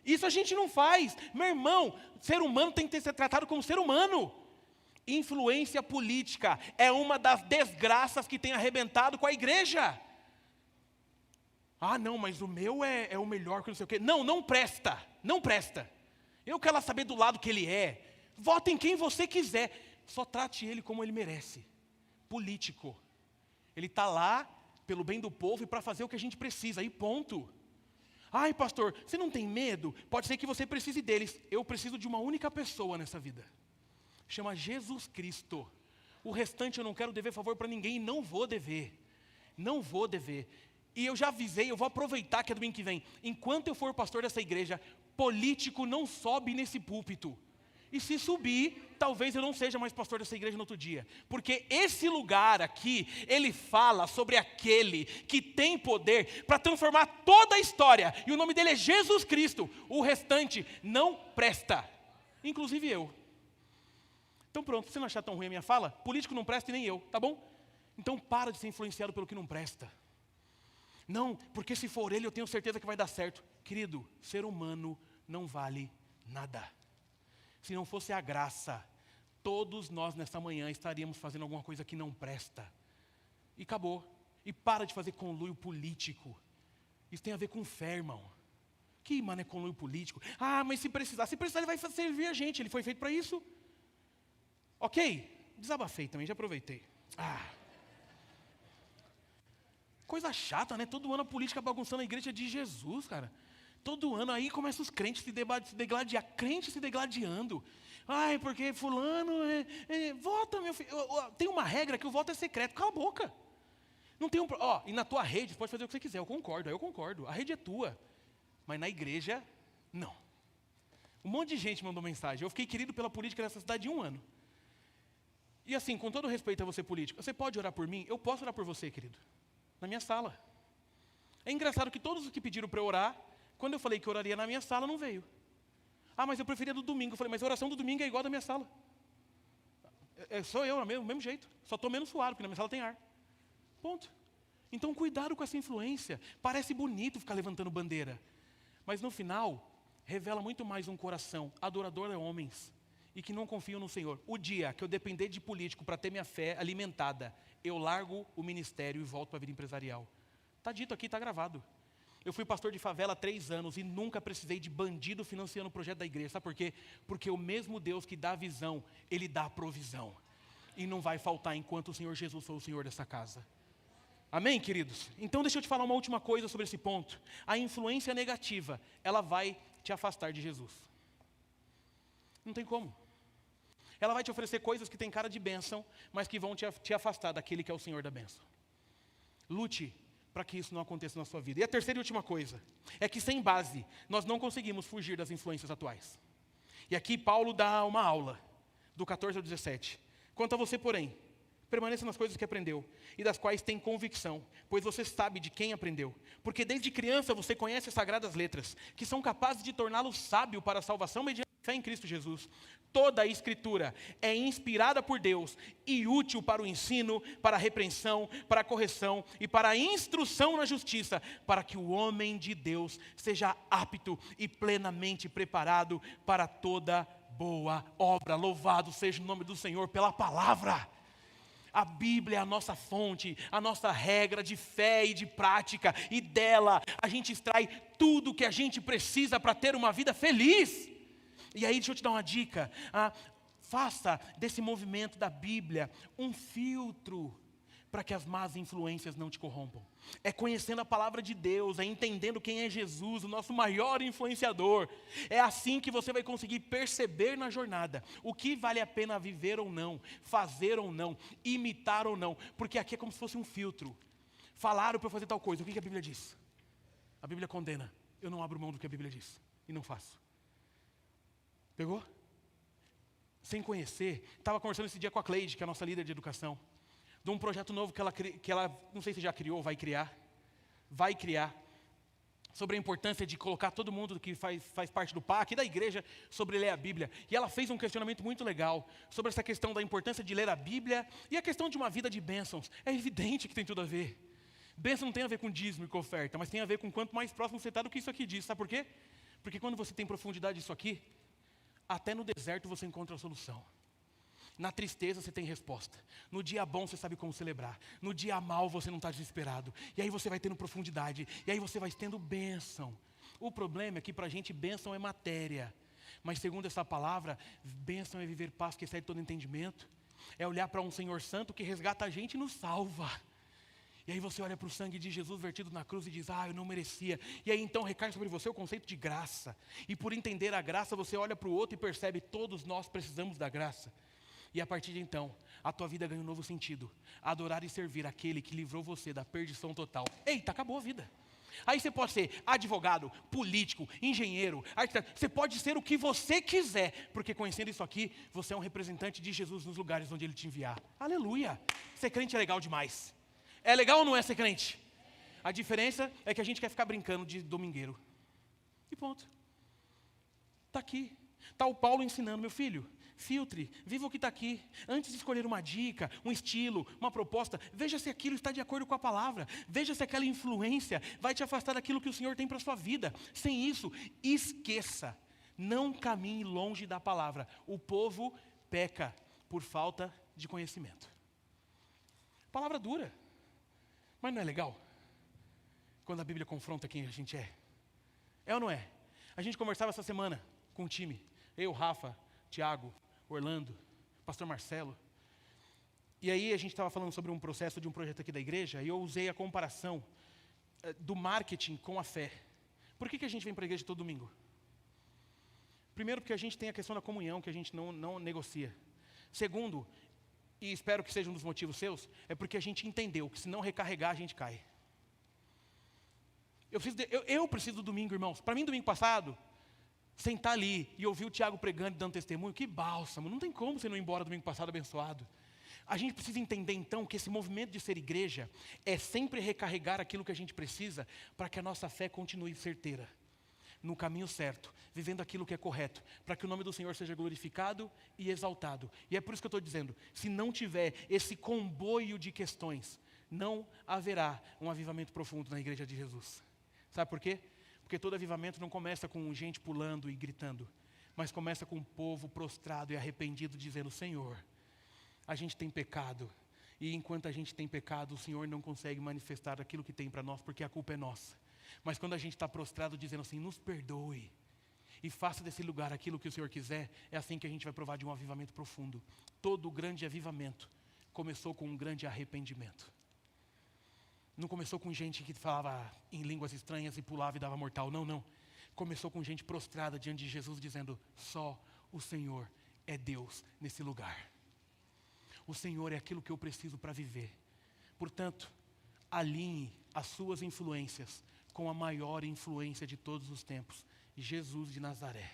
Isso a gente não faz. Meu irmão, ser humano tem que ser tratado como ser humano. Influência política é uma das desgraças que tem arrebentado com a igreja. Não, mas o meu é o melhor, que não sei o quê. Não presta, não presta. Eu quero saber do lado que ele é. Vota em quem você quiser. Só trate ele como ele merece. Político. Ele está lá pelo bem do povo e para fazer o que a gente precisa, e ponto. Ai, pastor, você não tem medo? Pode ser que você precise deles. Eu preciso de uma única pessoa nessa vida. Chama Jesus Cristo. O restante eu não quero dever favor para ninguém e não vou dever. Não vou dever. E eu já avisei, eu vou aproveitar que é domingo que vem. Enquanto eu for pastor dessa igreja, político não sobe nesse púlpito. E se subir, talvez eu não seja mais pastor dessa igreja no outro dia. Porque esse lugar aqui, ele fala sobre aquele que tem poder para transformar toda a história. E o nome dele é Jesus Cristo. O restante não presta. Inclusive eu. Então pronto, se você não achar tão ruim a minha fala, político não presta e nem eu, tá bom? Então para de ser influenciado pelo que não presta. Não, porque se for ele eu tenho certeza que vai dar certo. Querido, ser humano não vale nada. Se não fosse a graça, todos nós nessa manhã estaríamos fazendo alguma coisa que não presta. E acabou. E para de fazer conluio político. Isso tem a ver com fé, irmão. Que mané conluio político? Mas se precisar ele vai servir a gente, ele foi feito para isso. Ok? Desabafei também, já aproveitei. Coisa chata, né? Todo ano a política bagunçando a igreja de Jesus, cara. Todo ano aí começa os crentes se degladiar. Crente se degladiando. Porque fulano vota, meu filho. Tem uma regra que o voto é secreto. Cala a boca. Não tem e na tua rede, você pode fazer o que você quiser. Eu concordo. A rede é tua. Mas na igreja, não. Um monte de gente mandou mensagem. Eu fiquei querido pela política dessa cidade 1 ano. E assim, com todo respeito a você político, você pode orar por mim? Eu posso orar por você, querido. Na minha sala. É engraçado que todos os que pediram para eu orar, quando eu falei que oraria na minha sala, não veio. Mas eu preferia do domingo. Eu falei, mas a oração do domingo é igual a da minha sala. Sou eu, do mesmo jeito. Só estou menos suado, porque na minha sala tem ar. Ponto. Então, cuidado com essa influência. Parece bonito ficar levantando bandeira. Mas no final, revela muito mais um coração adorador a homens e que não confiam no Senhor. O dia que eu depender de político para ter minha fé alimentada, eu largo o ministério e volto para a vida empresarial. Está dito aqui, está gravado. Eu fui pastor de favela há 3 anos e nunca precisei de bandido financiando o projeto da igreja. Sabe por quê? Porque o mesmo Deus que dá a visão, Ele dá a provisão. E não vai faltar enquanto o Senhor Jesus for o Senhor dessa casa. Amém, queridos? Então deixa eu te falar uma última coisa sobre esse ponto. A influência negativa, ela vai te afastar de Jesus. Não tem como. Ela vai te oferecer coisas que têm cara de bênção, mas que vão te afastar daquele que é o Senhor da bênção. Lute para que isso não aconteça na sua vida. E a terceira e última coisa, é que sem base, nós não conseguimos fugir das influências atuais. E aqui Paulo dá uma aula, do 14 ao 17. Quanto a você, porém, permaneça nas coisas que aprendeu, e das quais tem convicção, pois você sabe de quem aprendeu. Porque desde criança você conhece as sagradas letras, que são capazes de torná-lo sábio para a salvação mediante a fé em Cristo Jesus. Toda a Escritura é inspirada por Deus e útil para o ensino, para a repreensão, para a correção e para a instrução na justiça, para que o homem de Deus seja apto e plenamente preparado para toda boa obra. Louvado seja o nome do Senhor pela palavra. A Bíblia é a nossa fonte, a nossa regra de fé e de prática, e dela a gente extrai tudo que a gente precisa para ter uma vida feliz. E aí deixa eu te dar uma dica, faça desse movimento da Bíblia um filtro para que as más influências não te corrompam. É conhecendo a palavra de Deus, é entendendo quem é Jesus, o nosso maior influenciador. É assim que você vai conseguir perceber na jornada o que vale a pena viver ou não, fazer ou não, imitar ou não. Porque aqui é como se fosse um filtro. Falaram para eu fazer tal coisa, o que a Bíblia diz? A Bíblia condena. Eu não abro mão do que a Bíblia diz e não faço. Pegou? Sem conhecer, estava conversando esse dia com a Cleide, que é a nossa líder de educação, de um projeto novo que ela não sei se já criou, vai criar, sobre a importância de colocar todo mundo que faz parte do PAC e da igreja sobre ler a Bíblia. E ela fez um questionamento muito legal sobre essa questão da importância de ler a Bíblia e a questão de uma vida de bênçãos. É evidente que tem tudo a ver. Bênção não tem a ver com dízimo e com oferta, mas tem a ver com quanto mais próximo você está do que isso aqui diz. Sabe por quê? Porque quando você tem profundidade disso aqui, até no deserto você encontra a solução. Na tristeza você tem resposta. No dia bom você sabe como celebrar. No dia mal você não está desesperado. E aí você vai tendo profundidade. E aí você vai tendo bênção. O problema é que para a gente bênção é matéria. Mas segundo essa palavra, bênção é viver paz que excede todo entendimento. É olhar para um Senhor Santo que resgata a gente e nos salva. E aí você olha para o sangue de Jesus vertido na cruz e diz, eu não merecia. E aí então recai sobre você o conceito de graça. E por entender a graça, você olha para o outro e percebe, todos nós precisamos da graça. E a partir de então, a tua vida ganha um novo sentido. Adorar e servir aquele que livrou você da perdição total. Eita, acabou a vida. Aí você pode ser advogado, político, engenheiro, arquiteto. Você pode ser o que você quiser. Porque conhecendo isso aqui, você é um representante de Jesus nos lugares onde Ele te enviar. Aleluia. Ser crente é legal demais. É legal ou não é ser crente? A diferença é que a gente quer ficar brincando de domingueiro. E ponto. Está aqui. Está o Paulo ensinando, meu filho, filtre, viva o que está aqui. Antes de escolher uma dica, um estilo, uma proposta, veja se aquilo está de acordo com a palavra. Veja se aquela influência vai te afastar daquilo que o Senhor tem para a sua vida. Sem isso, esqueça. Não caminhe longe da palavra. O povo peca por falta de conhecimento. Palavra dura. Mas não é legal? Quando a Bíblia confronta quem a gente é. É ou não é? A gente conversava essa semana com o time. Eu, Rafa, Tiago, Orlando, pastor Marcelo. E aí a gente estava falando sobre um processo de um projeto aqui da igreja. E eu usei a comparação do marketing com a fé. Por que a gente vem para a igreja todo domingo? Primeiro porque a gente tem a questão da comunhão que a gente não negocia. Segundo, e espero que seja um dos motivos seus, é porque a gente entendeu que se não recarregar, a gente cai. Eu preciso do domingo, irmãos. Para mim, domingo passado, sentar ali e ouvir o Tiago pregando e dando testemunho, que bálsamo. Não tem como você não ir embora domingo passado abençoado. A gente precisa entender, então, que esse movimento de ser igreja é sempre recarregar aquilo que a gente precisa para que a nossa fé continue certeira, no caminho certo, vivendo aquilo que é correto, para que o nome do Senhor seja glorificado e exaltado. E é por isso que eu estou dizendo, se não tiver esse comboio de questões, não haverá um avivamento profundo na igreja de Jesus. Sabe por quê? Porque todo avivamento não começa com gente pulando e gritando. Mas começa com o povo prostrado e arrependido, dizendo: Senhor, a gente tem pecado. E enquanto a gente tem pecado, o Senhor não consegue manifestar aquilo que tem para nós, porque a culpa é nossa. Mas quando a gente está prostrado dizendo assim: nos perdoe e faça desse lugar aquilo que o Senhor quiser, é assim que a gente vai provar de um avivamento profundo. Todo grande avivamento começou com um grande arrependimento. Não começou com gente que falava em línguas estranhas e pulava e dava mortal. Não, não. Começou com gente prostrada diante de Jesus dizendo: só o Senhor é Deus nesse lugar. O Senhor é aquilo que eu preciso para viver. Portanto, alinhe as suas influências com a maior influência de todos os tempos, Jesus de Nazaré.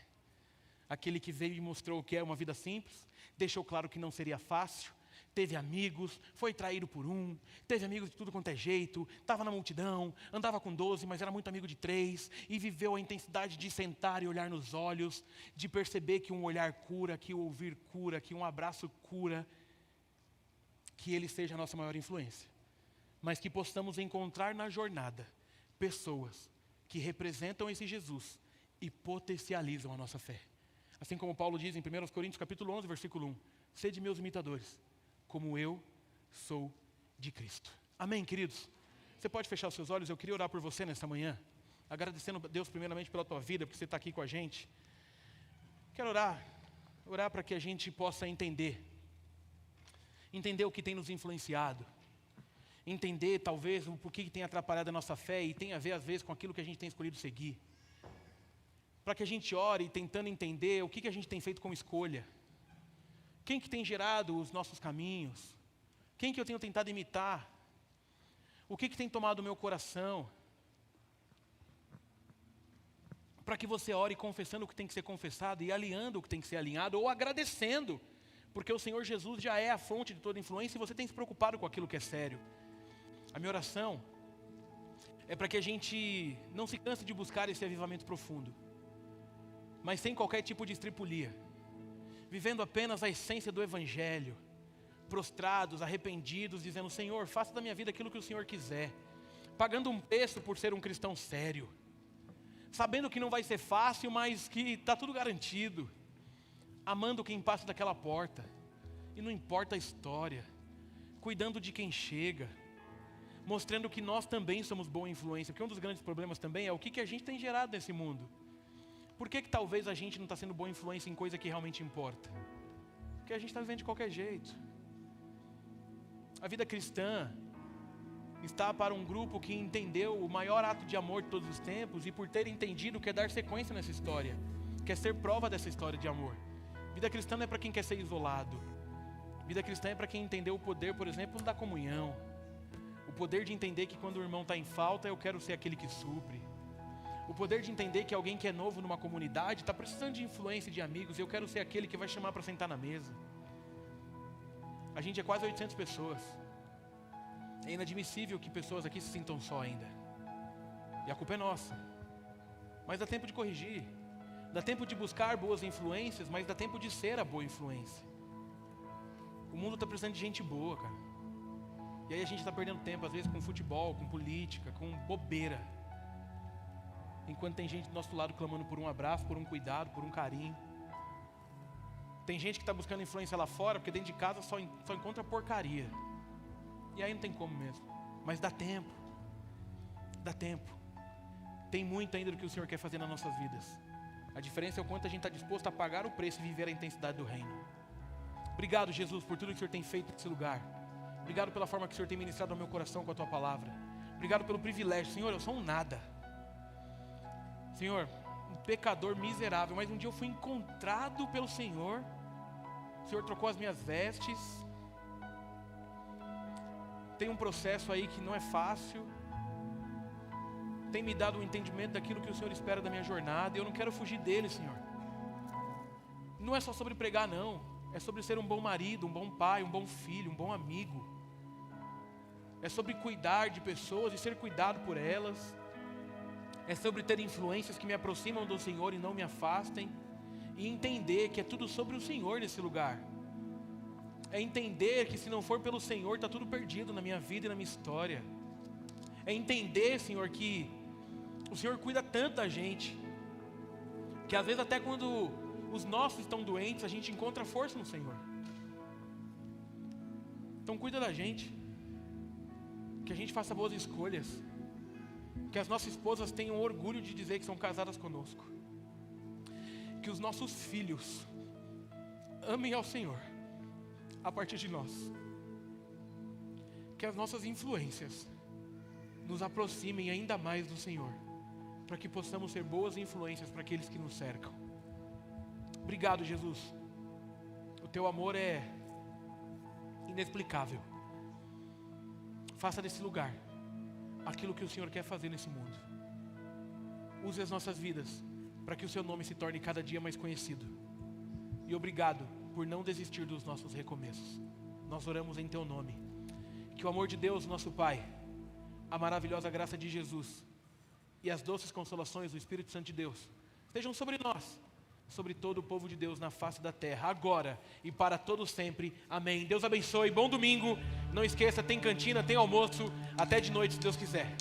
Aquele que veio e mostrou o que é uma vida simples, deixou claro que não seria fácil, teve amigos, foi traído por um, teve amigos de tudo quanto é jeito, estava na multidão, andava com 12, mas era muito amigo de 3, e viveu a intensidade de sentar e olhar nos olhos, de perceber que um olhar cura, que o ouvir cura, que um abraço cura, que Ele seja a nossa maior influência. Mas que possamos encontrar na jornada pessoas que representam esse Jesus e potencializam a nossa fé. Assim como Paulo diz em 1 Coríntios capítulo 11, versículo 1, sede meus imitadores, como eu sou de Cristo. Amém, queridos? Você pode fechar os seus olhos? Eu queria orar por você nesta manhã, agradecendo a Deus primeiramente pela tua vida, porque você está aqui com a gente. Quero orar para que a gente possa entender o que tem nos influenciado, entender talvez o porquê que tem atrapalhado a nossa fé e tem a ver às vezes com aquilo que a gente tem escolhido seguir. Para que a gente ore tentando entender o que a gente tem feito como escolha. Quem que tem gerado os nossos caminhos? Quem que eu tenho tentado imitar? O que tem tomado o meu coração? Para que você ore confessando o que tem que ser confessado e alinhando o que tem que ser alinhado, ou agradecendo, porque o Senhor Jesus já é a fonte de toda influência e você tem se preocupado com aquilo que é sério. A minha oração é para que a gente não se canse de buscar esse avivamento profundo, mas sem qualquer tipo de estripulia, vivendo apenas a essência do Evangelho, prostrados, arrependidos, dizendo: Senhor, faça da minha vida aquilo que o Senhor quiser, pagando um preço por ser um cristão sério, sabendo que não vai ser fácil, mas que está tudo garantido, amando quem passa daquela porta, e não importa a história, cuidando de quem chega, mostrando que nós também somos boa influência, porque um dos grandes problemas também é o que a gente tem gerado nesse mundo. Por que talvez a gente não está sendo boa influência em coisa que realmente importa? Porque a gente está vivendo de qualquer jeito. A vida cristã está para um grupo que entendeu o maior ato de amor de todos os tempos e por ter entendido quer dar sequência nessa história, quer ser prova dessa história de amor. Vida cristã não é para quem quer ser isolado. Vida cristã é para quem entendeu o poder, por exemplo, da comunhão. O poder de entender que quando o irmão está em falta, eu quero ser aquele que supre. O poder de entender que alguém que é novo numa comunidade está precisando de influência de amigos e eu quero ser aquele que vai chamar para sentar na mesa. A gente é quase 800 pessoas. É inadmissível que pessoas aqui se sintam só ainda. E a culpa é nossa. Mas dá tempo de corrigir. Dá tempo de buscar boas influências, mas dá tempo de ser a boa influência. O mundo está precisando de gente boa, cara. E aí a gente está perdendo tempo, às vezes, com futebol, com política, com bobeira. Enquanto tem gente do nosso lado clamando por um abraço, por um cuidado, por um carinho. Tem gente que está buscando influência lá fora, porque dentro de casa só encontra porcaria. E aí não tem como mesmo. Mas dá tempo. Dá tempo. Tem muito ainda do que o Senhor quer fazer nas nossas vidas. A diferença é o quanto a gente está disposto a pagar o preço e viver a intensidade do reino. Obrigado, Jesus, por tudo que o Senhor tem feito nesse lugar. Obrigado pela forma que o Senhor tem ministrado ao meu coração com a Tua palavra. Obrigado pelo privilégio. Senhor, eu sou um nada. Senhor, um pecador miserável, mas um dia eu fui encontrado pelo Senhor. O Senhor trocou as minhas vestes. Tem um processo aí que não é fácil. Tem me dado um entendimento daquilo que o Senhor espera da minha jornada. E eu não quero fugir dele, Senhor. Não é só sobre pregar, não. É sobre ser um bom marido, um bom pai, um bom filho, um bom amigo. É sobre cuidar de pessoas e ser cuidado por elas. É sobre ter influências que me aproximam do Senhor e não me afastem. E entender que é tudo sobre o Senhor nesse lugar. É entender que se não for pelo Senhor, está tudo perdido na minha vida e na minha história. É entender, Senhor, que o Senhor cuida tanto da gente, que às vezes até quando os nossos estão doentes, a gente encontra força no Senhor. Então cuida da gente, que a gente faça boas escolhas, que as nossas esposas tenham orgulho de dizer que são casadas conosco, que os nossos filhos amem ao Senhor a partir de nós, que as nossas influências nos aproximem ainda mais do Senhor, para que possamos ser boas influências para aqueles que nos cercam. Obrigado, Jesus. O teu amor é inexplicável. Faça desse lugar aquilo que o Senhor quer fazer nesse mundo. Use as nossas vidas para que o seu nome se torne cada dia mais conhecido. E obrigado por não desistir dos nossos recomeços. Nós oramos em teu nome. Que o amor de Deus, nosso Pai, a maravilhosa graça de Jesus e as doces consolações do Espírito Santo de Deus estejam sobre nós, sobre todo o povo de Deus na face da terra, agora e para todos sempre. Amém. Deus abençoe, bom domingo. Não esqueça, tem cantina, tem almoço, até de noite se Deus quiser.